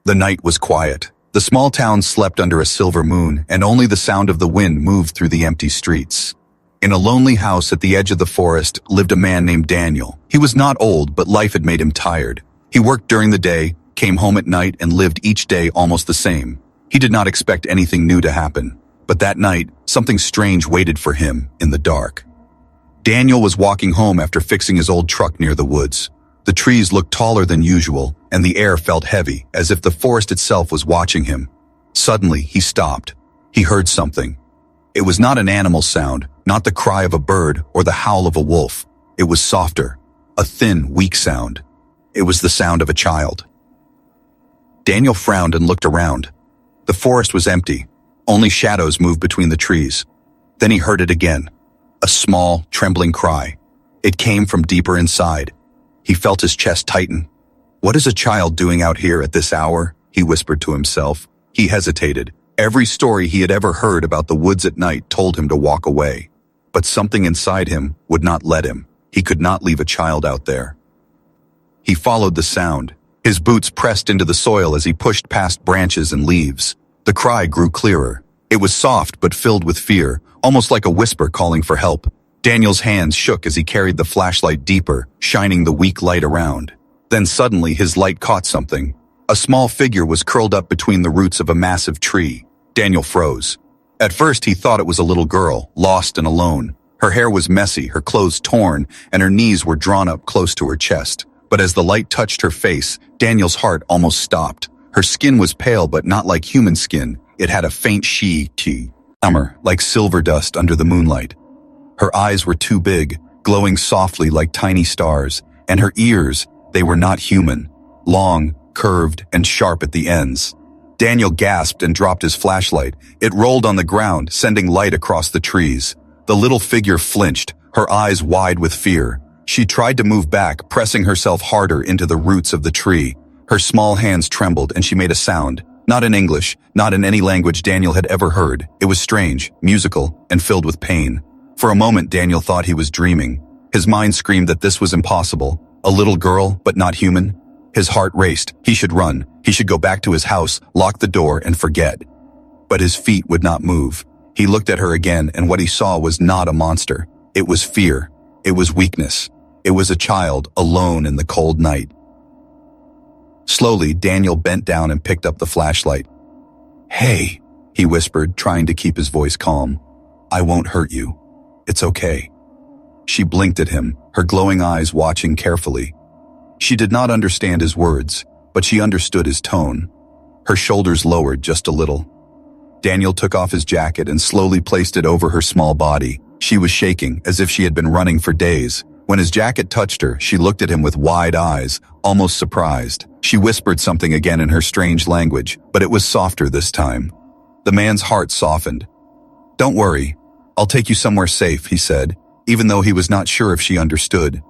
The night was quiet. The small town slept under a silver moon, and only the sound of the wind moved through the empty streets. In a lonely house at the edge of the forest lived a man named Daniel. He was not old, but life had made him tired. He worked during the day, came home at night, and lived each day almost the same. He did not expect anything new to happen. But that night, something strange waited for him in the dark. Daniel was walking home after fixing his old truck near the woods. The trees looked taller than usual, and the air felt heavy, as if the forest itself was watching him. Suddenly, he stopped. He heard something. It was not an animal sound, not the cry of a bird or the howl of a wolf. It was softer, a thin, weak sound. It was the sound of a child. Daniel frowned and looked around. The forest was empty. Only shadows moved between the trees. Then he heard it again. A small, trembling cry. It came from deeper inside. He felt his chest tighten. "What is a child doing out here at this hour?" he whispered to himself. He hesitated. Every story he had ever heard about the woods at night told him to walk away. But something inside him would not let him. He could not leave a child out there. He followed the sound. His boots pressed into the soil as he pushed past branches and leaves. The cry grew clearer. It was soft but filled with fear, almost like a whisper calling for help. Daniel's hands shook as he carried the flashlight deeper, shining the weak light around. Then suddenly his light caught something. A small figure was curled up between the roots of a massive tree. Daniel froze. At first he thought it was a little girl, lost and alone. Her hair was messy, her clothes torn, and her knees were drawn up close to her chest. But as the light touched her face, Daniel's heart almost stopped. Her skin was pale but not like human skin. It had a faint shimmer, like silver dust under the moonlight. Her eyes were too big, glowing softly like tiny stars, and her ears, they were not human, long, curved, and sharp at the ends. Daniel gasped and dropped his flashlight. It rolled on the ground, sending light across the trees. The little figure flinched, her eyes wide with fear. She tried to move back, pressing herself harder into the roots of the tree. Her small hands trembled and she made a sound. Not in English, not in any language Daniel had ever heard. It was strange, musical, and filled with pain. For a moment, Daniel thought he was dreaming. His mind screamed that this was impossible. A little girl, but not human. His heart raced. He should run. He should go back to his house, lock the door, and forget. But his feet would not move. He looked at her again, and what he saw was not a monster. It was fear. It was weakness. It was a child, alone in the cold night. Slowly, Daniel bent down and picked up the flashlight. "Hey," he whispered, trying to keep his voice calm. "I won't hurt you. It's okay." She blinked at him, her glowing eyes watching carefully. She did not understand his words, but she understood his tone. Her shoulders lowered just a little. Daniel took off his jacket and slowly placed it over her small body. She was shaking, as if she had been running for days. When his jacket touched her, she looked at him with wide eyes, almost surprised. She whispered something again in her strange language, but it was softer this time. The man's heart softened. "Don't worry. I'll take you somewhere safe," he said, even though he was not sure if she understood.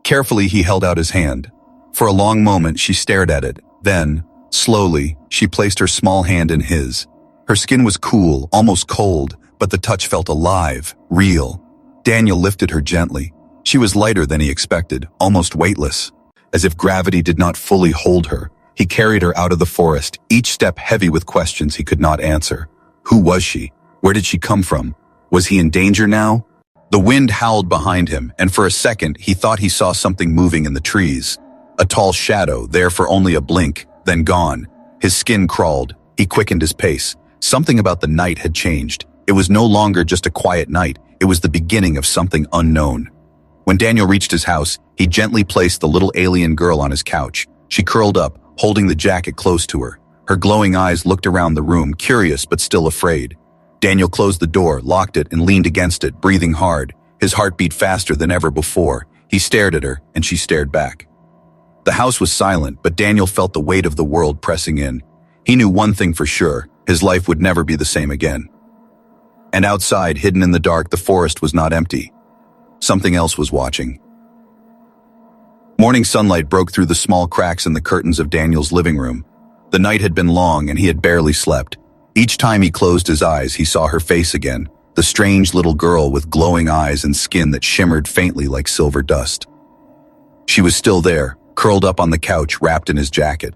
Carefully, he held out his hand. For a long moment, she stared at it. Then, slowly, she placed her small hand in his. Her skin was cool, almost cold, but the touch felt alive, real. Daniel lifted her gently. She was lighter than he expected, almost weightless. As if gravity did not fully hold her, he carried her out of the forest, each step heavy with questions he could not answer. Who was she? Where did she come from? Was he in danger now? The wind howled behind him, and for a second he thought he saw something moving in the trees. A tall shadow, there for only a blink, then gone. His skin crawled. He quickened his pace. Something about the night had changed. It was no longer just a quiet night. It was the beginning of something unknown. When Daniel reached his house, he gently placed the little alien girl on his couch. She curled up, holding the jacket close to her. Her glowing eyes looked around the room, curious but still afraid. Daniel closed the door, locked it, and leaned against it, breathing hard. His heart beat faster than ever before. He stared at her, and she stared back. The house was silent, but Daniel felt the weight of the world pressing in. He knew one thing for sure: his life would never be the same again. And outside, hidden in the dark, the forest was not empty. Something else was watching. Morning sunlight broke through the small cracks in the curtains of Daniel's living room. The night had been long, and he had barely slept. Each time he closed his eyes, he saw her face again, the strange little girl with glowing eyes and skin that shimmered faintly like silver dust. She was still there, curled up on the couch, wrapped in his jacket.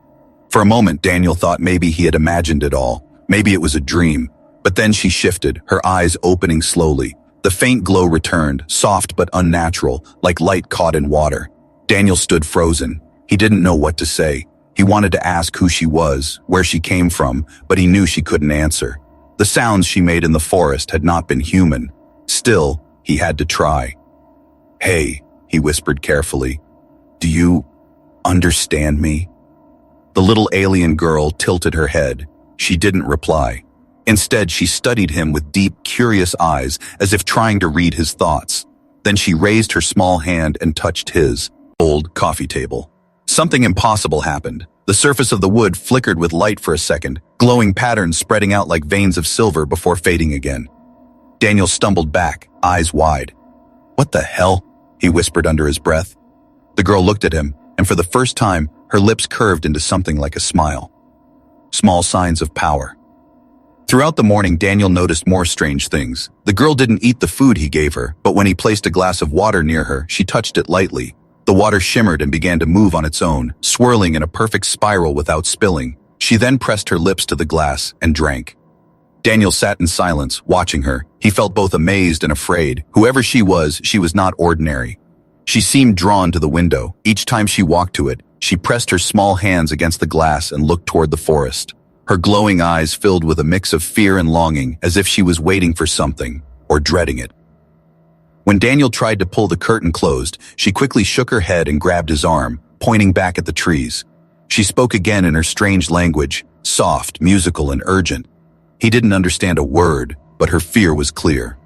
For a moment, Daniel thought maybe he had imagined it all. Maybe it was a dream. But then she shifted, her eyes opening slowly. The faint glow returned, soft but unnatural, like light caught in water. Daniel stood frozen. He didn't know what to say. He wanted to ask who she was, where she came from, but he knew she couldn't answer. The sounds she made in the forest had not been human. Still, he had to try. "Hey," he whispered carefully. "Do you understand me?" The little alien girl tilted her head. She didn't reply. Instead, she studied him with deep, curious eyes, as if trying to read his thoughts. Then she raised her small hand and touched his old coffee table. Something impossible happened. The surface of the wood flickered with light for a second, glowing patterns spreading out like veins of silver before fading again. Daniel stumbled back, eyes wide. "What the hell?" he whispered under his breath. The girl looked at him, and for the first time, her lips curved into something like a smile. Small signs of power. Throughout the morning, Daniel noticed more strange things. The girl didn't eat the food he gave her, but when he placed a glass of water near her, she touched it lightly. The water shimmered and began to move on its own, swirling in a perfect spiral without spilling. She then pressed her lips to the glass and drank. Daniel sat in silence, watching her. He felt both amazed and afraid. Whoever she was not ordinary. She seemed drawn to the window. Each time she walked to it, she pressed her small hands against the glass and looked toward the forest. Her glowing eyes filled with a mix of fear and longing, as if she was waiting for something, or dreading it. When Daniel tried to pull the curtain closed, she quickly shook her head and grabbed his arm, pointing back at the trees. She spoke again in her strange language, soft, musical, and urgent. He didn't understand a word, but her fear was clear.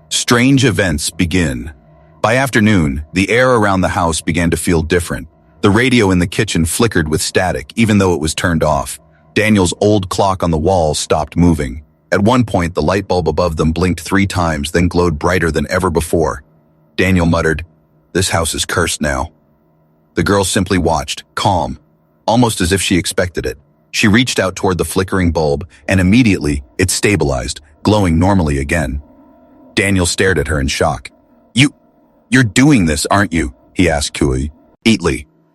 Strange events begin. By afternoon, the air around the house began to feel different. The radio in the kitchen flickered with static, even though it was turned off. Daniel's old clock on the wall stopped moving. At one point, the light bulb above them blinked 3 times, then glowed brighter than ever before. Daniel muttered, "This house is cursed now." The girl simply watched, calm, almost as if she expected it. She reached out toward the flickering bulb, and immediately, it stabilized, glowing normally again. Daniel stared at her in shock. You're doing this, aren't you?" he asked coolly.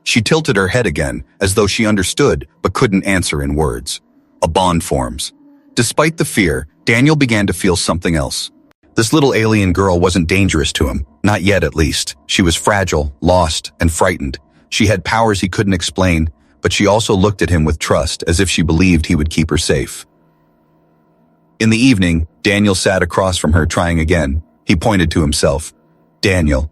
She tilted her head again, as though she understood, but couldn't answer in words. A bond forms. Despite the fear, Daniel began to feel something else. This little alien girl wasn't dangerous to him, not yet at least. She was fragile, lost, and frightened. She had powers he couldn't explain, but she also looked at him with trust, as if she believed he would keep her safe. In the evening, Daniel sat across from her trying again. He pointed to himself. "Daniel."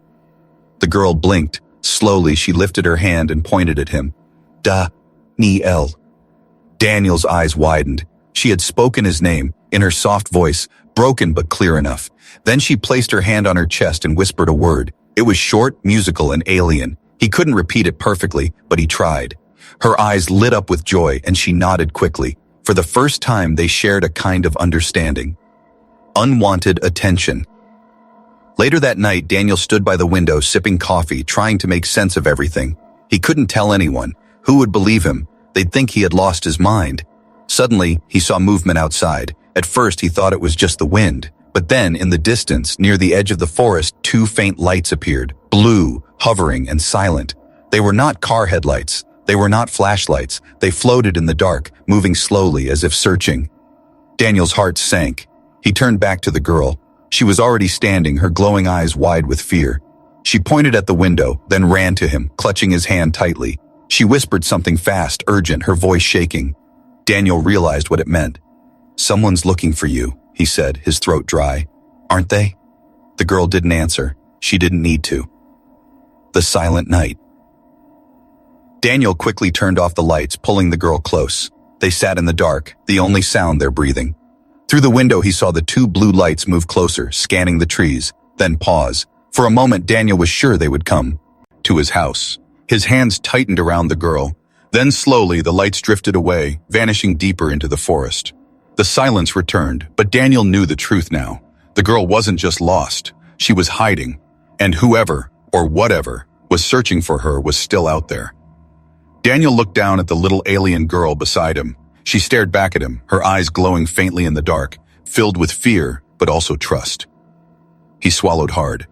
The girl blinked. Slowly, she lifted her hand and pointed at him. "Da-ni-el." Daniel's eyes widened. She had spoken his name, in her soft voice, broken but clear enough. Then she placed her hand on her chest and whispered a word. It was short, musical, and alien. He couldn't repeat it perfectly, but he tried. Her eyes lit up with joy, and she nodded quickly. For the first time, they shared a kind of understanding. Unwanted attention. Later that night, Daniel stood by the window sipping coffee, trying to make sense of everything. He couldn't tell anyone. Who would believe him? They'd think he had lost his mind. Suddenly, he saw movement outside. At first, he thought it was just the wind. But then, in the distance, near the edge of the forest, 2 faint lights appeared, blue, hovering, and silent. They were not car headlights. They were not flashlights. They floated in the dark, moving slowly as if searching. Daniel's heart sank. He turned back to the girl. She was already standing, her glowing eyes wide with fear. She pointed at the window, then ran to him, clutching his hand tightly. She whispered something fast, urgent, her voice shaking. Daniel realized what it meant. "Someone's looking for you," he said, his throat dry. "Aren't they?" The girl didn't answer. She didn't need to. The silent night. Daniel quickly turned off the lights, pulling the girl close. They sat in the dark, the only sound their breathing. Through the window, he saw the 2 blue lights move closer, scanning the trees, then pause. For a moment, Daniel was sure they would come. To his house. His hands tightened around the girl. Then slowly, the lights drifted away, vanishing deeper into the forest. The silence returned, but Daniel knew the truth now. The girl wasn't just lost. She was hiding. And whoever, or whatever, was searching for her was still out there. Daniel looked down at the little alien girl beside him. She stared back at him, her eyes glowing faintly in the dark, filled with fear, but also trust. He swallowed hard.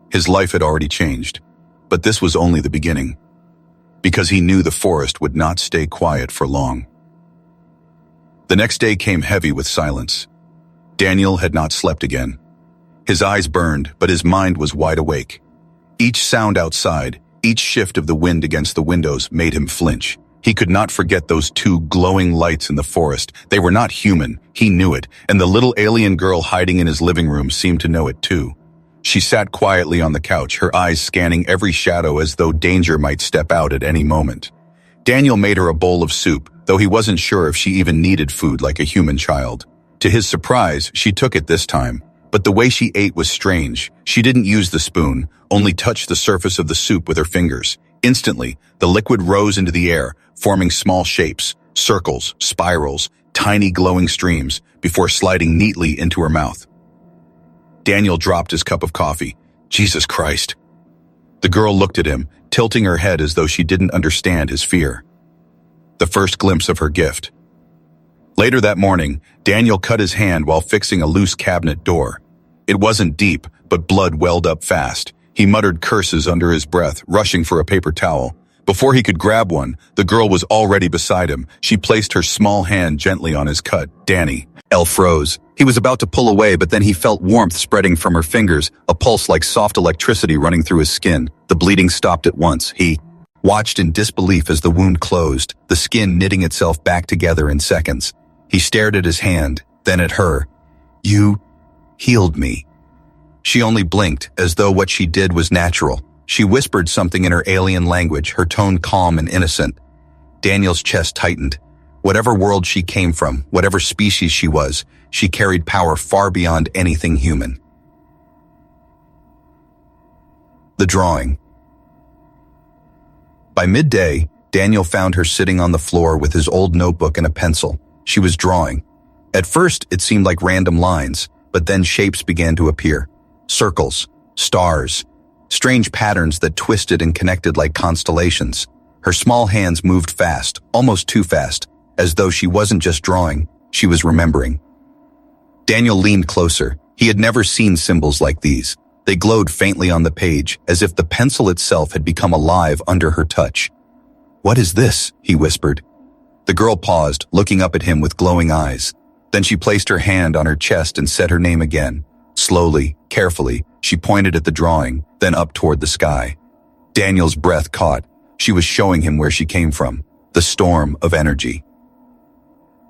His life had already changed, but this was only the beginning. because he knew the forest would not stay quiet for long. The next day came heavy with silence. Daniel had not slept again. His eyes burned, but his mind was wide awake. Each sound outside, each shift of the wind against the windows made him flinch. He could not forget those two glowing lights in the forest. They were not human, he knew it, and the little alien girl hiding in his living room seemed to know it too. She sat quietly on the couch, her eyes scanning every shadow as though danger might step out at any moment. Daniel made her a bowl of soup, though he wasn't sure if she even needed food like a human child. To his surprise, she took it this time. But the way she ate was strange. She didn't use the spoon, only touched the surface of the soup with her fingers. Instantly, the liquid rose into the air, forming small shapes, circles, spirals, tiny glowing streams, before sliding neatly into her mouth. Daniel dropped his cup of coffee. Jesus Christ. The girl looked at him, tilting her head as though she didn't understand his fear. The first glimpse of her gift. Later that morning, Daniel cut his hand while fixing a loose cabinet door. It wasn't deep, but blood welled up fast. He muttered curses under his breath, rushing for a paper towel. Before he could grab one, the girl was already beside him. She placed her small hand gently on his cut. Danny. Elle froze. He was about to pull away, but then he felt warmth spreading from her fingers, a pulse like soft electricity running through his skin. The bleeding stopped at once. He watched in disbelief as the wound closed, the skin knitting itself back together in seconds. He stared at his hand, then at her. You healed me. She only blinked, as though what she did was natural. She whispered something in her alien language, her tone calm and innocent. Daniel's chest tightened. Whatever world she came from, whatever species she was, she carried power far beyond anything human. The drawing. By midday, Daniel found her sitting on the floor with his old notebook and a pencil. She was drawing. At first, it seemed like random lines, but then shapes began to appear. Circles, stars, strange patterns that twisted and connected like constellations. Her small hands moved fast, almost too fast, as though she wasn't just drawing, she was remembering. Daniel leaned closer. He had never seen symbols like these. They glowed faintly on the page, as if the pencil itself had become alive under her touch. "What is this?" he whispered. The girl paused, looking up at him with glowing eyes. Then she placed her hand on her chest and said her name again. Slowly, carefully, she pointed at the drawing, then up toward the sky. Daniel's breath caught. She was showing him where she came from, the storm of energy.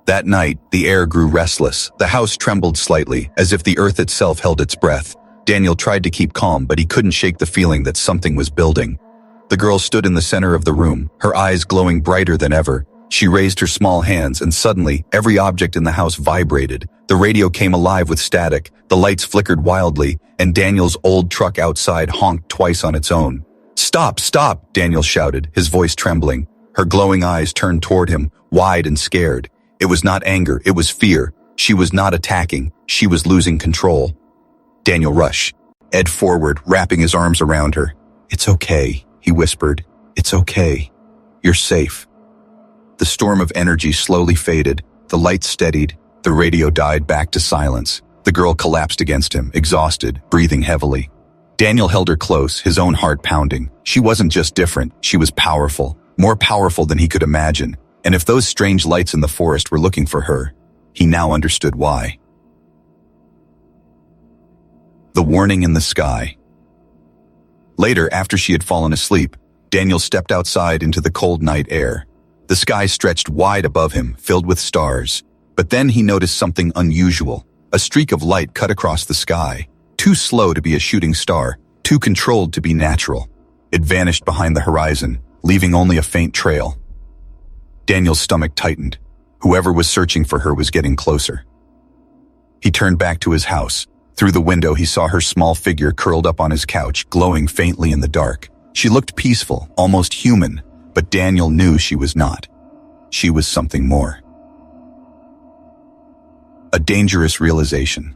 That night, the air grew restless. The house trembled slightly, as if the earth itself held its breath. Daniel tried to keep calm, but he couldn't shake the feeling that something was building. The girl stood in the center of the room, her eyes glowing brighter than ever. She raised her small hands, and suddenly, every object in the house vibrated. The radio came alive with static, the lights flickered wildly, and Daniel's old truck outside honked twice on its own. "Stop, stop!" Daniel shouted, his voice trembling. Her glowing eyes turned toward him, wide and scared. It was not anger, it was fear. She was not attacking, she was losing control. Daniel rushed, edged forward, wrapping his arms around her. "It's okay," he whispered. "It's okay. You're safe." The storm of energy slowly faded, the lights steadied, the radio died back to silence. The girl collapsed against him, exhausted, breathing heavily. Daniel held her close, his own heart pounding. She wasn't just different, she was powerful, more powerful than he could imagine. And if those strange lights in the forest were looking for her, he now understood why. The warning in the sky. Later, after she had fallen asleep, Daniel stepped outside into the cold night air. The sky stretched wide above him, filled with stars. But then he noticed something unusual. A streak of light cut across the sky, too slow to be a shooting star, too controlled to be natural. It vanished behind the horizon, leaving only a faint trail. Daniel's stomach tightened. Whoever was searching for her was getting closer. He turned back to his house. Through the window, he saw her small figure curled up on his couch, glowing faintly in the dark. She looked peaceful, almost human, but Daniel knew she was not. She was something more. A dangerous realization.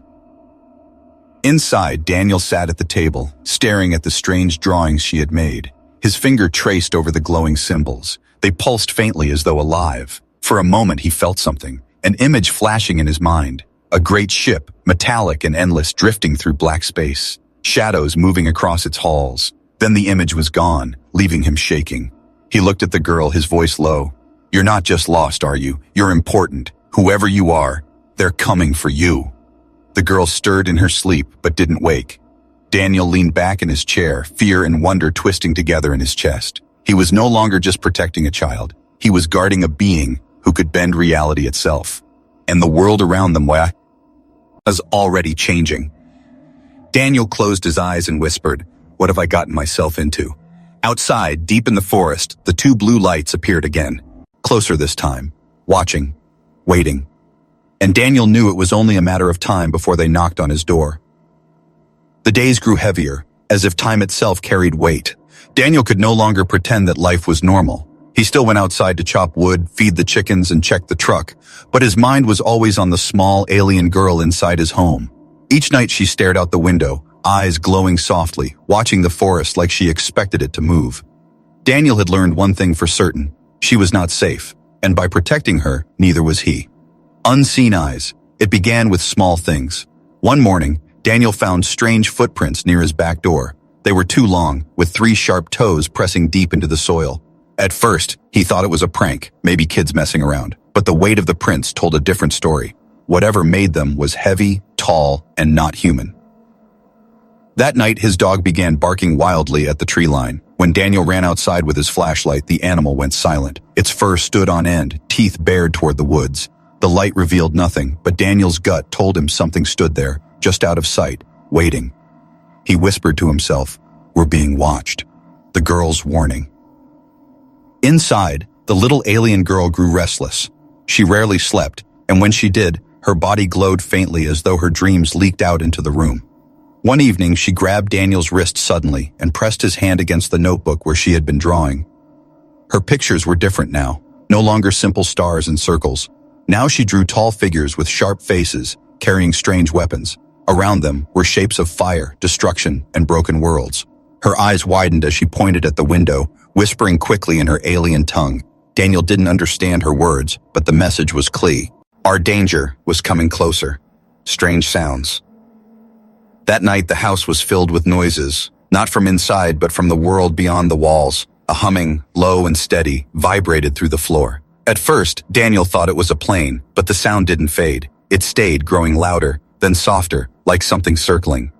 Inside, Daniel sat at the table, staring at the strange drawings she had made. His finger traced over the glowing symbols. They pulsed faintly as though alive. For a moment, he felt something, an image flashing in his mind. A great ship, metallic and endless, drifting through black space. Shadows moving across its halls. Then the image was gone, leaving him shaking. He looked at the girl, his voice low. "You're not just lost, are you? You're important. Whoever you are, they're coming for you." The girl stirred in her sleep, but didn't wake. Daniel leaned back in his chair, fear and wonder twisting together in his chest. He was no longer just protecting a child. He was guarding a being who could bend reality itself. And the world around them was already changing. Daniel closed his eyes and whispered, "What have I gotten myself into?" Outside, deep in the forest, the two blue lights appeared again. Closer this time, watching, waiting. And Daniel knew it was only a matter of time before they knocked on his door. The days grew heavier, as if time itself carried weight. Daniel could no longer pretend that life was normal. He still went outside to chop wood, feed the chickens, and check the truck, but his mind was always on the small alien girl inside his home. Each night she stared out the window, eyes glowing softly, watching the forest like she expected it to move. Daniel had learned one thing for certain: she was not safe, and by protecting her, neither was he. Unseen eyes. It began with small things. One morning, Daniel found strange footprints near his back door. They were too long, with 3 sharp toes pressing deep into the soil. At first, he thought it was a prank, maybe kids messing around, but the weight of the prints told a different story. Whatever made them was heavy, tall, and not human. That night, his dog began barking wildly at the tree line. When Daniel ran outside with his flashlight, the animal went silent. Its fur stood on end, teeth bared toward the woods. The light revealed nothing, but Daniel's gut told him something stood there, just out of sight, waiting. He whispered to himself, "We're being watched." The girl's warning. Inside, the little alien girl grew restless. She rarely slept, and when she did, her body glowed faintly as though her dreams leaked out into the room. One evening, she grabbed Daniel's wrist suddenly and pressed his hand against the notebook where she had been drawing. Her pictures were different now, no longer simple stars and circles. Now she drew tall figures with sharp faces, carrying strange weapons. Around them were shapes of fire, destruction, and broken worlds. Her eyes widened as she pointed at the window, whispering quickly in her alien tongue. Daniel didn't understand her words, but the message was clear. Our danger was coming closer. Strange sounds. That night, the house was filled with noises, not from inside, but from the world beyond the walls. A humming, low and steady, vibrated through the floor. At first, Daniel thought it was a plane, but the sound didn't fade. It stayed, growing louder, then softer, like something circling.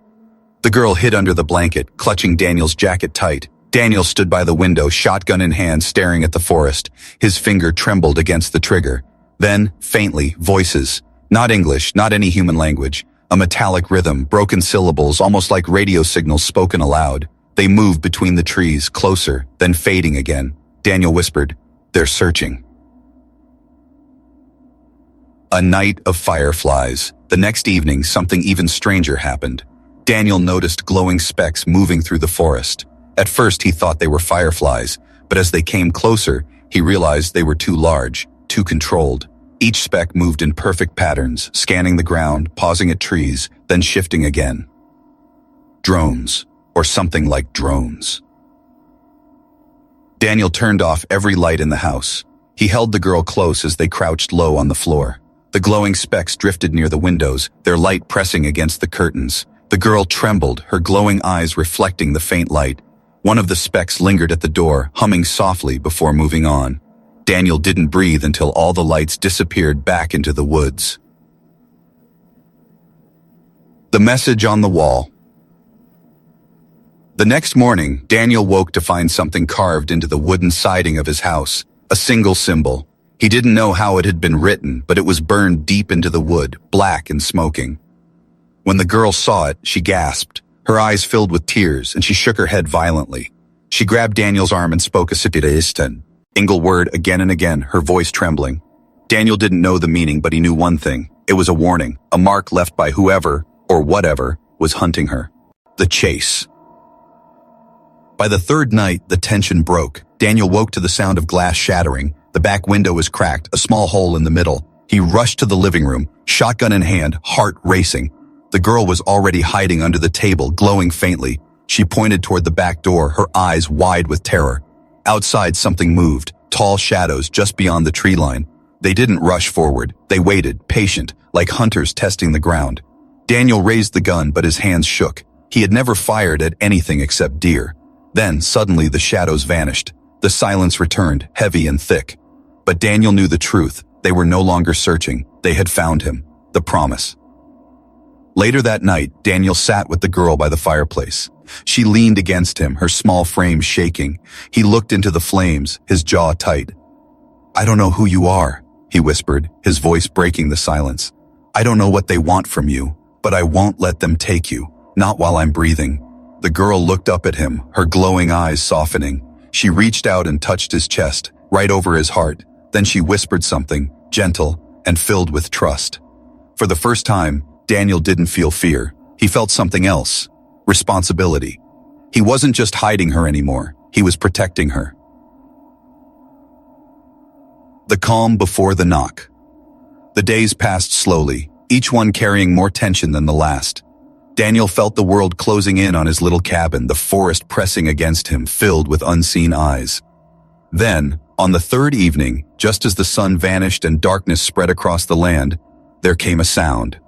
The girl hid under the blanket, clutching Daniel's jacket tight. Daniel stood by the window, shotgun in hand, staring at the forest. His finger trembled against the trigger. Then, faintly, voices. Not English, not any human language. A metallic rhythm, broken syllables, almost like radio signals spoken aloud. They moved between the trees, closer, then fading again. Daniel whispered, "They're searching." A night of fireflies. The next evening, something even stranger happened. Daniel noticed glowing specks moving through the forest. At first, he thought they were fireflies, but as they came closer, he realized they were too large, too controlled. Each speck moved in perfect patterns, scanning the ground, pausing at trees, then shifting again. Drones, or something like drones. Daniel turned off every light in the house. He held the girl close as they crouched low on the floor. The glowing specks drifted near the windows, their light pressing against the curtains. The girl trembled, her glowing eyes reflecting the faint light. One of the specks lingered at the door, humming softly before moving on. Daniel didn't breathe until all the lights disappeared back into the woods. The message on the wall. The next morning, Daniel woke to find something carved into the wooden siding of his house, a single symbol. He didn't know how it had been written, but it was burned deep into the wood, black and smoking. When the girl saw it, she gasped. Her eyes filled with tears, and she shook her head violently. She grabbed Daniel's arm and spoke a Sipiraistan. Ingle word again and again, her voice trembling. Daniel didn't know the meaning, but he knew one thing. It was a warning, a mark left by whoever, or whatever, was hunting her. The chase. By the third night, the tension broke. Daniel woke to the sound of glass shattering. The back window was cracked, a small hole in the middle. He rushed to the living room, shotgun in hand, heart racing. The girl was already hiding under the table, glowing faintly. She pointed toward the back door, her eyes wide with terror. Outside, something moved, tall shadows just beyond the tree line. They didn't rush forward. They waited, patient, like hunters testing the ground. Daniel raised the gun, but his hands shook. He had never fired at anything except deer. Then, suddenly, the shadows vanished. The silence returned, heavy and thick. But Daniel knew the truth. They were no longer searching. They had found him. The promise. Later that night, Daniel sat with the girl by the fireplace. She leaned against him, her small frame shaking. He looked into the flames, his jaw tight. "I don't know who you are," he whispered, his voice breaking the silence. "I don't know what they want from you, but I won't let them take you, not while I'm breathing." The girl looked up at him, her glowing eyes softening. She reached out and touched his chest, right over his heart. Then she whispered something, gentle and filled with trust. For the first time, Daniel didn't feel fear. He felt something else. Responsibility. He wasn't just hiding her anymore. He was protecting her. The calm before the knock. The days passed slowly, each one carrying more tension than the last. Daniel felt the world closing in on his little cabin, the forest pressing against him, filled with unseen eyes. Then, on the third evening, just as the sun vanished and darkness spread across the land, there came a sound.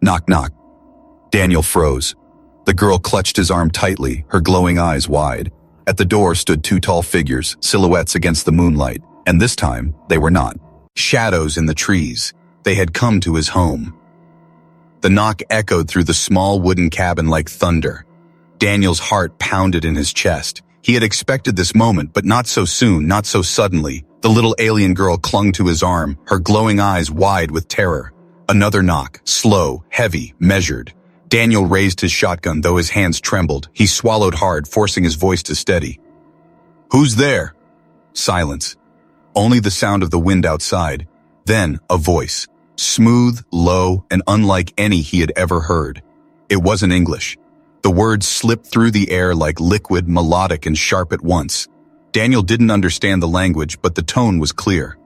Knock, knock. Daniel froze. The girl clutched his arm tightly, her glowing eyes wide. At the door stood two tall figures, silhouettes against the moonlight, and this time, they were not. Shadows in the trees. They had come to his home. The knock echoed through the small wooden cabin like thunder. Daniel's heart pounded in his chest. He had expected this moment, but not so soon, not so suddenly. The little alien girl clung to his arm, her glowing eyes wide with terror. Another knock, slow, heavy, measured. Daniel raised his shotgun, though his hands trembled. He swallowed hard, forcing his voice to steady. "Who's there?" Silence. Only the sound of the wind outside. Then, a voice. Smooth, low, and unlike any he had ever heard. It wasn't English. The words slipped through the air like liquid, melodic, and sharp at once. Daniel didn't understand the language, but the tone was clear.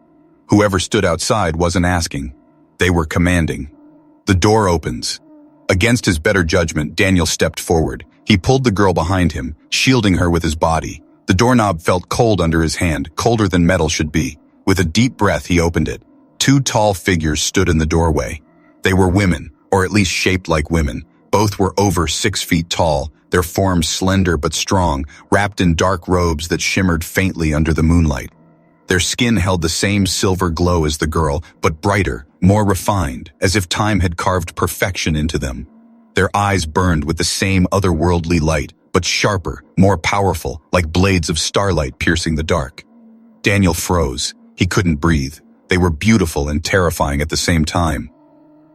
Whoever stood outside wasn't asking. They were commanding. The door opens. Against his better judgment, Daniel stepped forward. He pulled the girl behind him, shielding her with his body. The doorknob felt cold under his hand, colder than metal should be. With a deep breath, he opened it. Two tall figures stood in the doorway. They were women, or at least shaped like women. Both were over 6 feet tall, their forms slender but strong, wrapped in dark robes that shimmered faintly under the moonlight. Their skin held the same silver glow as the girl, but brighter, more refined, as if time had carved perfection into them. Their eyes burned with the same otherworldly light, but sharper, more powerful, like blades of starlight piercing the dark. Daniel froze. He couldn't breathe. They were beautiful and terrifying at the same time.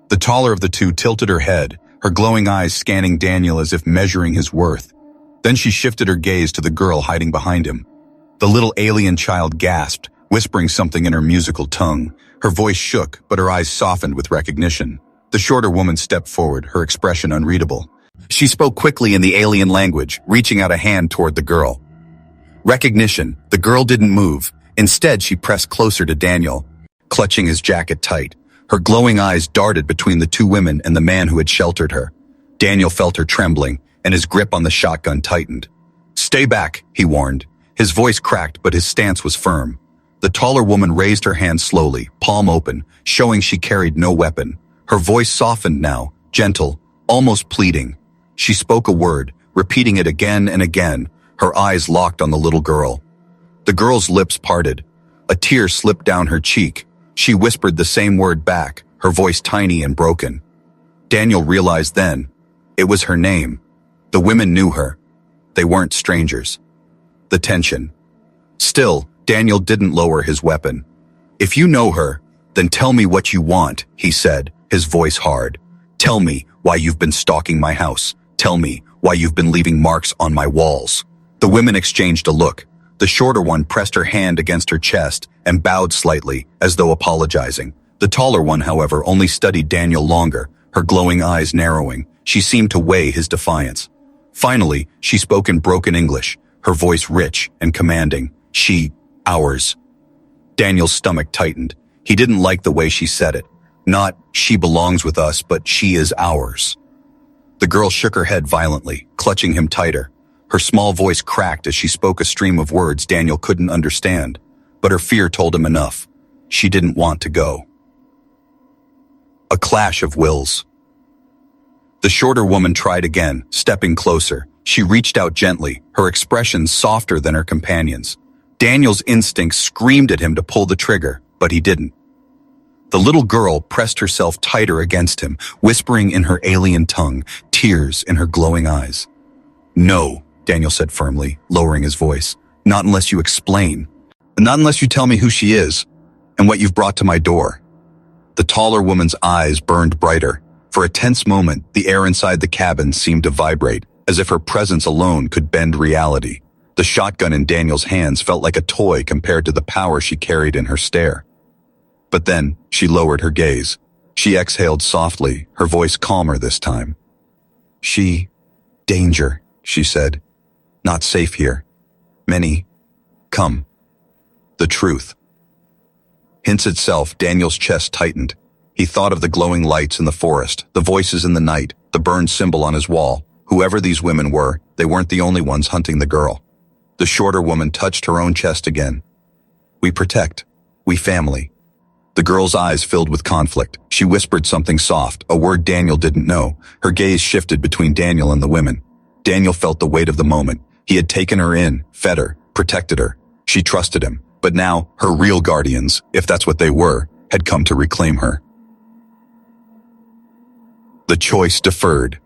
The taller of the two tilted her head, her glowing eyes scanning Daniel as if measuring his worth. Then she shifted her gaze to the girl hiding behind him. The little alien child gasped, whispering something in her musical tongue. Her voice shook, but her eyes softened with recognition. The shorter woman stepped forward, her expression unreadable. She spoke quickly in the alien language, reaching out a hand toward the girl. Recognition. The girl didn't move. Instead, she pressed closer to Daniel, clutching his jacket tight. Her glowing eyes darted between the two women and the man who had sheltered her. Daniel felt her trembling, and his grip on the shotgun tightened. "Stay back," he warned. His voice cracked, but his stance was firm. The taller woman raised her hand slowly, palm open, showing she carried no weapon. Her voice softened now, gentle, almost pleading. She spoke a word, repeating it again and again, her eyes locked on the little girl. The girl's lips parted. A tear slipped down her cheek. She whispered the same word back, her voice tiny and broken. Daniel realized then, it was her name. The women knew her. They weren't strangers. The tension. Still, Daniel didn't lower his weapon. "If you know her, then tell me what you want," he said, his voice hard. "Tell me why you've been stalking my house. Tell me why you've been leaving marks on my walls." The women exchanged a look. The shorter one pressed her hand against her chest and bowed slightly, as though apologizing. The taller one, however, only studied Daniel longer, her glowing eyes narrowing. She seemed to weigh his defiance. Finally, she spoke in broken English, her voice rich and commanding. Ours. Daniel's stomach tightened. He didn't like the way she said it. Not, "She belongs with us," but "She is ours." The girl shook her head violently, clutching him tighter. Her small voice cracked as she spoke a stream of words Daniel couldn't understand, but her fear told him enough. She didn't want to go. A clash of wills. The shorter woman tried again, stepping closer. She reached out gently, her expression softer than her companion's. Daniel's instincts screamed at him to pull the trigger, but he didn't. The little girl pressed herself tighter against him, whispering in her alien tongue, tears in her glowing eyes. "No," Daniel said firmly, lowering his voice. "Not unless you explain. Not unless you tell me who she is and what you've brought to my door." The taller woman's eyes burned brighter. For a tense moment, the air inside the cabin seemed to vibrate, as if her presence alone could bend reality. The shotgun in Daniel's hands felt like a toy compared to the power she carried in her stare. But then, she lowered her gaze. She exhaled softly, her voice calmer this time. Danger, she said. Not safe here. Many, come. The truth. Hints itself, Daniel's chest tightened. He thought of the glowing lights in the forest, the voices in the night, the burned symbol on his wall. Whoever these women were, they weren't the only ones hunting the girl. The shorter woman touched her own chest again. We protect. We family. The girl's eyes filled with conflict. She whispered something soft, a word Daniel didn't know. Her gaze shifted between Daniel and the women. Daniel felt the weight of the moment. He had taken her in, fed her, protected her. She trusted him. But now, her real guardians, if that's what they were, had come to reclaim her. The choice deferred.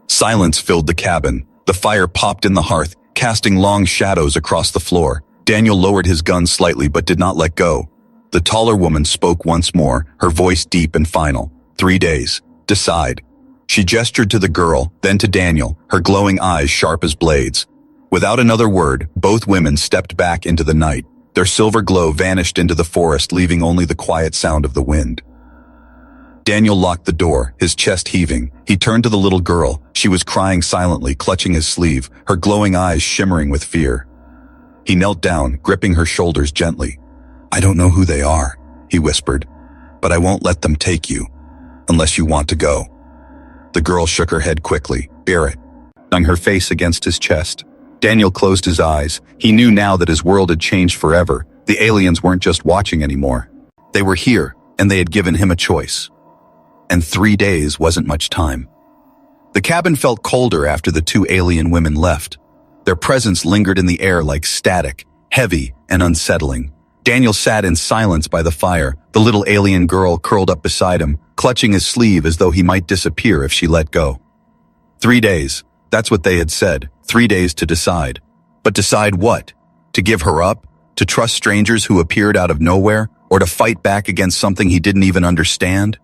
Silence filled the cabin. The fire popped in the hearth, casting long shadows across the floor. Daniel lowered his gun slightly but did not let go. The taller woman spoke once more, her voice deep and final. 3 days. Decide. She gestured to the girl, then to Daniel, her glowing eyes sharp as blades. Without another word, both women stepped back into the night. Their silver glow vanished into the forest, leaving only the quiet sound of the wind. Daniel locked the door, his chest heaving. He turned to the little girl. She was crying silently, clutching his sleeve, her glowing eyes shimmering with fear. He knelt down, gripping her shoulders gently. I don't know who they are, he whispered, but I won't let them take you, unless you want to go. The girl shook her head quickly. Bear it, hung her face against his chest. Daniel closed his eyes. He knew now that his world had changed forever. The aliens weren't just watching anymore. They were here, and they had given him a choice. And 3 days wasn't much time. The cabin felt colder after the 2 alien women left. Their presence lingered in the air like static, heavy and unsettling. Daniel sat in silence by the fire, the little alien girl curled up beside him, clutching his sleeve as though he might disappear if she let go. 3 days. That's what they had said. 3 days to decide. But decide what? To give her up? To trust strangers who appeared out of nowhere? Or to fight back against something he didn't even understand?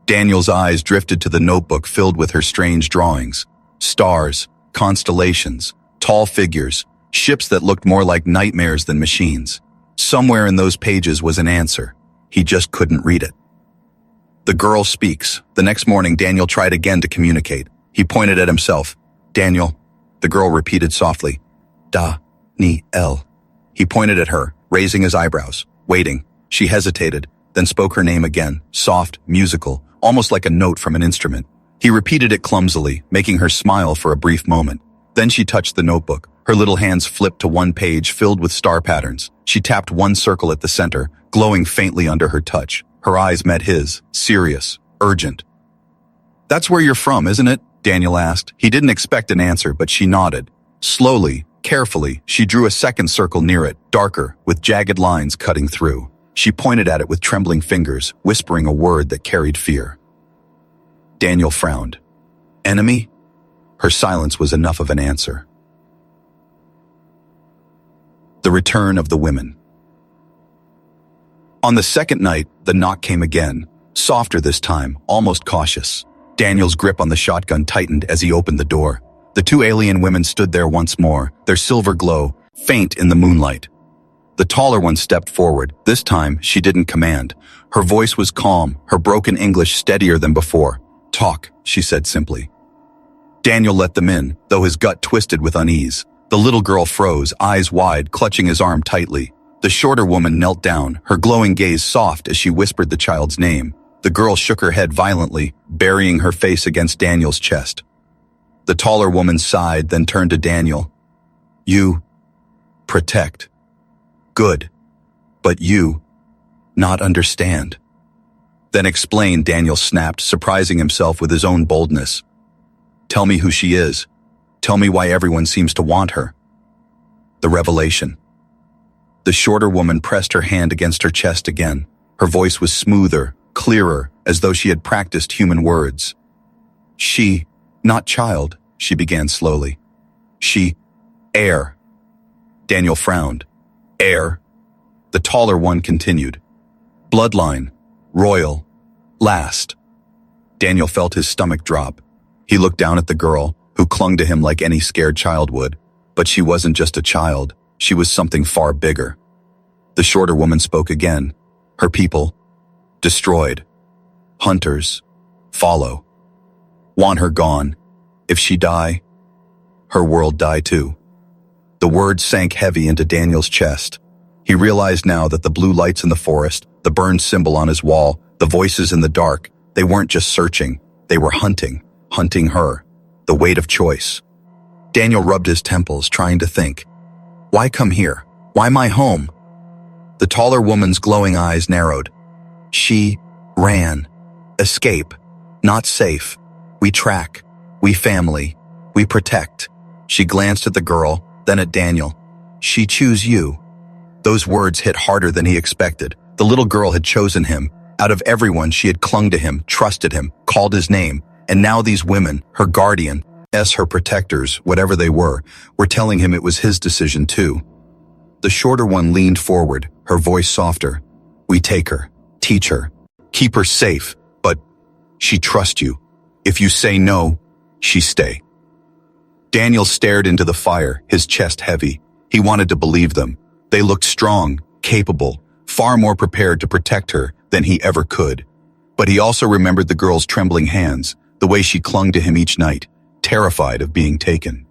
Daniel's eyes drifted to the notebook filled with her strange drawings. Stars, constellations, tall figures, ships that looked more like nightmares than machines. Somewhere in those pages was an answer. He just couldn't read it. The girl speaks. The next morning, Daniel tried again to communicate. He pointed at himself. Daniel, the girl repeated softly. Da-ni-el. He pointed at her, raising his eyebrows, waiting. She hesitated, then spoke her name again, soft, musical, almost like a note from an instrument. He repeated it clumsily, making her smile for a brief moment. Then she touched the notebook. Her little hands flipped to one page filled with star patterns. She tapped one circle at the center, glowing faintly under her touch. Her eyes met his, serious, urgent. That's where you're from, isn't it? Daniel asked. He didn't expect an answer, but she nodded. Slowly, carefully, she drew a second circle near it, darker, with jagged lines cutting through. She pointed at it with trembling fingers, whispering a word that carried fear. Daniel frowned. Enemy? Her silence was enough of an answer. The return of the women. On the second night, the knock came again, softer this time, almost cautious. Daniel's grip on the shotgun tightened as he opened the door. The 2 alien women stood there once more, their silver glow, faint in the moonlight. The taller one stepped forward. This time, she didn't command. Her voice was calm, her broken English steadier than before. Talk, she said simply. Daniel let them in, though his gut twisted with unease. The little girl froze, eyes wide, clutching his arm tightly. The shorter woman knelt down, her glowing gaze soft as she whispered the child's name. The girl shook her head violently, burying her face against Daniel's chest. The taller woman sighed, then turned to Daniel. You protect. Good. But you not understand. Then explain, Daniel snapped, surprising himself with his own boldness. Tell me who she is. Tell me why everyone seems to want her. The revelation. The shorter woman pressed her hand against her chest again. Her voice was smoother, clearer, as though she had practiced human words. She, not child, she began slowly. She, heir. Daniel frowned. Heir? The taller one continued. Bloodline, royal, last. Daniel felt his stomach drop. He looked down at the girl, who clung to him like any scared child would. But she wasn't just a child, she was something far bigger. The shorter woman spoke again. Her people, destroyed. Hunters, follow. Want her gone. If she die, her world die too. The words sank heavy into Daniel's chest. He realized now that the blue lights in the forest, the burned symbol on his wall, the voices in the dark, they weren't just searching, they were hunting her. The weight of choice. Daniel rubbed his temples, trying to think. Why come here? Why my home? The taller woman's glowing eyes narrowed. She ran. Escape. Not safe. We track. We family. We protect. She glanced at the girl, then at Daniel. She choose you. Those words hit harder than he expected. The little girl had chosen him. Out of everyone, she had clung to him, trusted him, called his name. And now these women, her guardian, her protectors, whatever they were telling him it was his decision too. The shorter one leaned forward, her voice softer. We take her, teach her, keep her safe, but she trusts you. If you say no, she stay. Daniel stared into the fire, his chest heavy. He wanted to believe them. They looked strong, capable, far more prepared to protect her than he ever could. But he also remembered the girl's trembling hands, the way she clung to him each night, terrified of being taken.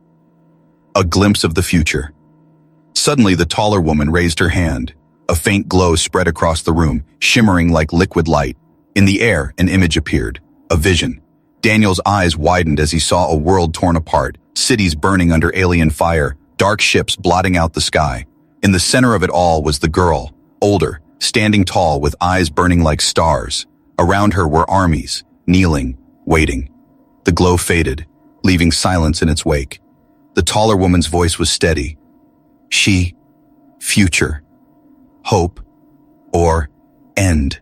A glimpse of the future. Suddenly, the taller woman raised her hand. A faint glow spread across the room, shimmering like liquid light. In the air, an image appeared. A vision. Daniel's eyes widened as he saw a world torn apart, cities burning under alien fire, dark ships blotting out the sky. In the center of it all was the girl, older, standing tall with eyes burning like stars. Around her were armies, kneeling, waiting. The glow faded, leaving silence in its wake. The taller woman's voice was steady. She, future, hope, or end.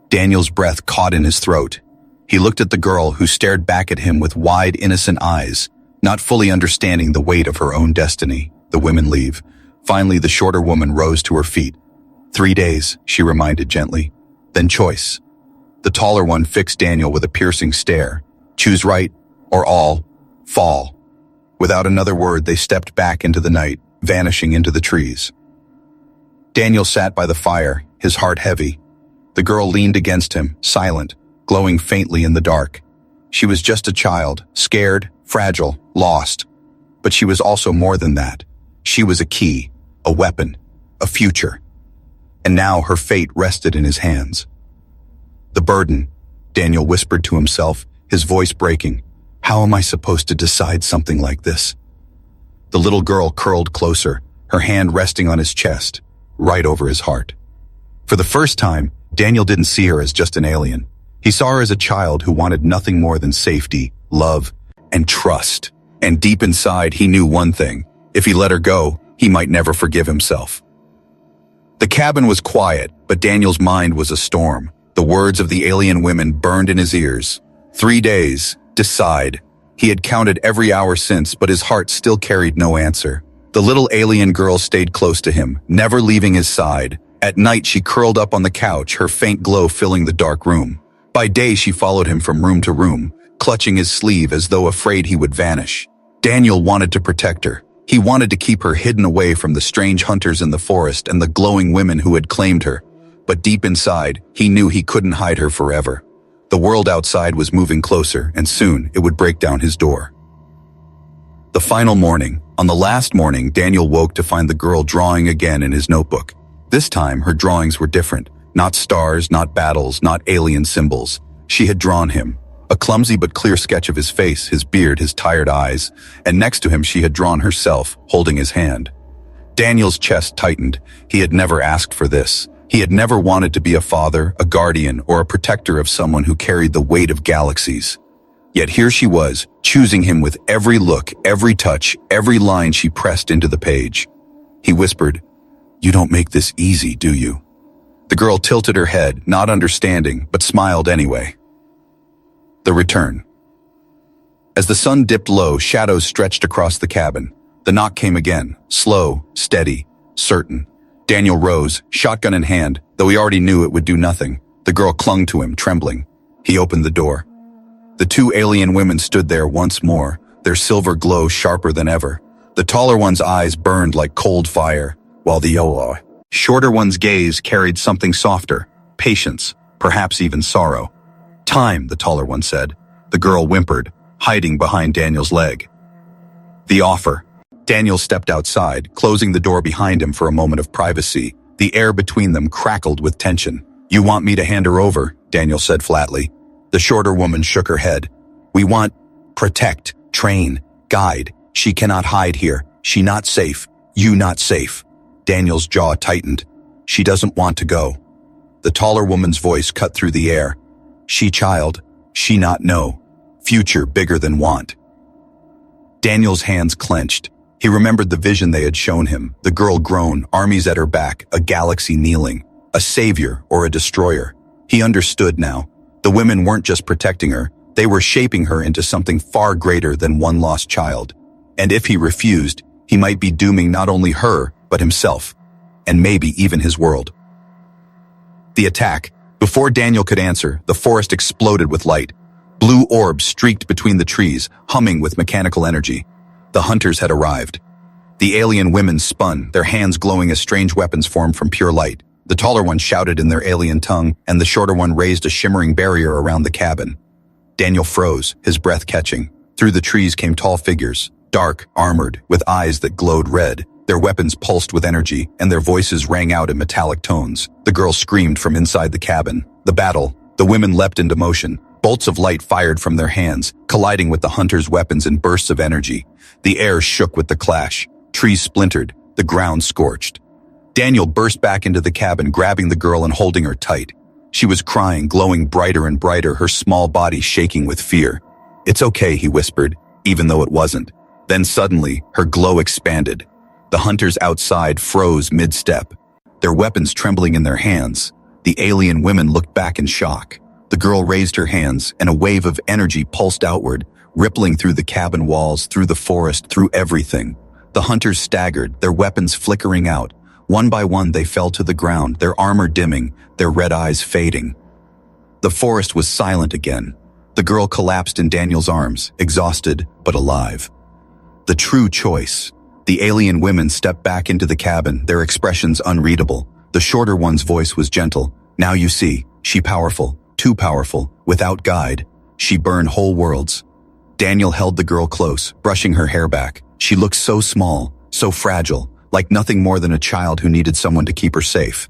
Daniel's breath caught in his throat. He looked at the girl who stared back at him with wide, innocent eyes, not fully understanding the weight of her own destiny. The women leave. Finally, the shorter woman rose to her feet. 3 days, she reminded gently. Then choice. The taller one fixed Daniel with a piercing stare. Choose right, or all, fall. Without another word, they stepped back into the night, vanishing into the trees. Daniel sat by the fire, his heart heavy. The girl leaned against him, silent, glowing faintly in the dark. She was just a child, scared, fragile, lost. But she was also more than that. She was a key, a weapon, a future. And now her fate rested in his hands. The burden, Daniel whispered to himself, his voice breaking. How am I supposed to decide something like this? The little girl curled closer, her hand resting on his chest, right over his heart. For the first time, Daniel didn't see her as just an alien. He saw her as a child who wanted nothing more than safety, love, and trust. And deep inside, he knew one thing. If he let her go, he might never forgive himself. The cabin was quiet, but Daniel's mind was a storm. The words of the alien women burned in his ears. 3 days, decide. He had counted every hour since, but his heart still carried no answer. The little alien girl stayed close to him, never leaving his side. At night, she curled up on the couch, her faint glow filling the dark room. By day, she followed him from room to room, clutching his sleeve as though afraid he would vanish. Daniel wanted to protect her. He wanted to keep her hidden away from the strange hunters in the forest and the glowing women who had claimed her. But deep inside, he knew he couldn't hide her forever. The world outside was moving closer, and soon it would break down his door. The final morning. On the last morning, Daniel woke to find the girl drawing again in his notebook. This time, her drawings were different. Not stars, not battles, not alien symbols. She had drawn him. A clumsy but clear sketch of his face, his beard, his tired eyes, and next to him she had drawn herself, holding his hand. Daniel's chest tightened. He had never asked for this. He had never wanted to be a father, a guardian, or a protector of someone who carried the weight of galaxies. Yet here she was, choosing him with every look, every touch, every line she pressed into the page. He whispered, You don't make this easy, do you? The girl tilted her head, not understanding, but smiled anyway. The return. As the sun dipped low, shadows stretched across the cabin. The knock came again, slow, steady, certain. Daniel rose, shotgun in hand, though he already knew it would do nothing. The girl clung to him, trembling. He opened the door. The two alien women stood there once more, their silver glow sharper than ever. The taller one's eyes burned like cold fire, while the shorter one's gaze carried something softer, patience, perhaps even sorrow. Time, the taller one said. The girl whimpered, hiding behind Daniel's leg. The offer. Daniel stepped outside, closing the door behind him for a moment of privacy. The air between them crackled with tension. You want me to hand her over? Daniel said flatly. The shorter woman shook her head. We want, protect, train, guide. She cannot hide here. She not safe. You not safe. Daniel's jaw tightened. She doesn't want to go. The taller woman's voice cut through the air. She child. She not know. Future bigger than want. Daniel's hands clenched. He remembered the vision they had shown him. The girl grown, armies at her back, a galaxy kneeling. A savior or a destroyer. He understood now. The women weren't just protecting her. They were shaping her into something far greater than one lost child. And if he refused, he might be dooming not only her, but himself, and maybe even his world. The attack. Before Daniel could answer, the forest exploded with light. Blue orbs streaked between the trees, humming with mechanical energy. The hunters had arrived. The alien women spun, their hands glowing as strange weapons formed from pure light. The taller one shouted in their alien tongue, and the shorter one raised a shimmering barrier around the cabin. Daniel froze, his breath catching. Through the trees came tall figures, dark, armored, with eyes that glowed red. Their weapons pulsed with energy, and their voices rang out in metallic tones. The girl screamed from inside the cabin. The battle. The women leapt into motion. Bolts of light fired from their hands, colliding with the hunters' weapons in bursts of energy. The air shook with the clash. Trees splintered. The ground scorched. Daniel burst back into the cabin, grabbing the girl and holding her tight. She was crying, glowing brighter and brighter, her small body shaking with fear. It's okay, he whispered, even though it wasn't. Then suddenly, her glow expanded. The hunters outside froze mid-step, their weapons trembling in their hands. The alien women looked back in shock. The girl raised her hands, and a wave of energy pulsed outward, rippling through the cabin walls, through the forest, through everything. The hunters staggered, their weapons flickering out. One by one they fell to the ground, their armor dimming, their red eyes fading. The forest was silent again. The girl collapsed in Daniel's arms, exhausted but alive. The true choice. The alien women stepped back into the cabin, their expressions unreadable. The shorter one's voice was gentle. Now you see, she powerful, too powerful, without guide. She burned whole worlds. Daniel held the girl close, brushing her hair back. She looked so small, so fragile, like nothing more than a child who needed someone to keep her safe.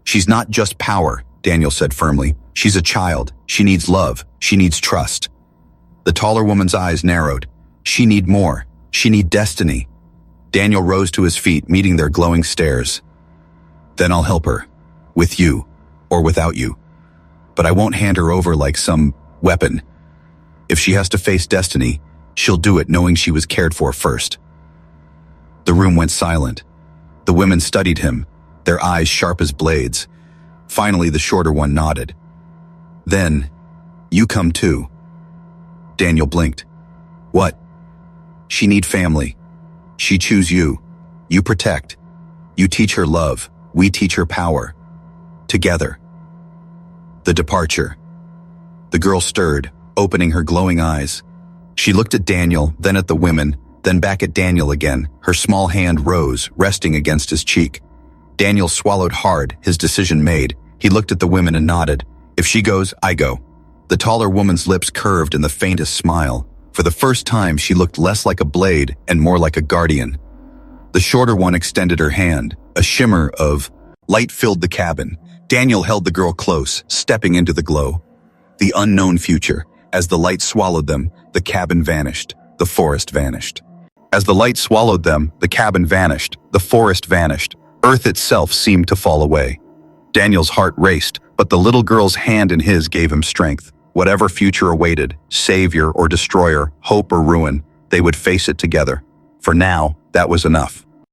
She's not just power, Daniel said firmly. She's a child. She needs love. She needs trust. The taller woman's eyes narrowed. She need more. She need destiny. Daniel rose to his feet, meeting their glowing stares. Then I'll help her. With you. Or without you. But I won't hand her over like some weapon. If she has to face destiny, she'll do it knowing she was cared for first. The room went silent. The women studied him, their eyes sharp as blades. Finally, the shorter one nodded. Then, you come too. Daniel blinked. What? She need family. She choose you. You protect. You teach her love. We teach her power. Together. The departure. The girl stirred, opening her glowing eyes. She looked at Daniel, then at the women, then back at Daniel again. Her small hand rose, resting against his cheek. Daniel swallowed hard, his decision made. He looked at the women and nodded. If she goes, I go. The taller woman's lips curved in the faintest smile. For the first time, she looked less like a blade and more like a guardian. The shorter one extended her hand. A shimmer of light filled the cabin. Daniel held the girl close, stepping into the glow. The unknown future. As the light swallowed them, the cabin vanished. The forest vanished. As the light swallowed them, the cabin vanished. The forest vanished. Earth itself seemed to fall away. Daniel's heart raced, but the little girl's hand in his gave him strength. Whatever future awaited, savior or destroyer, hope or ruin, they would face it together. For now, that was enough.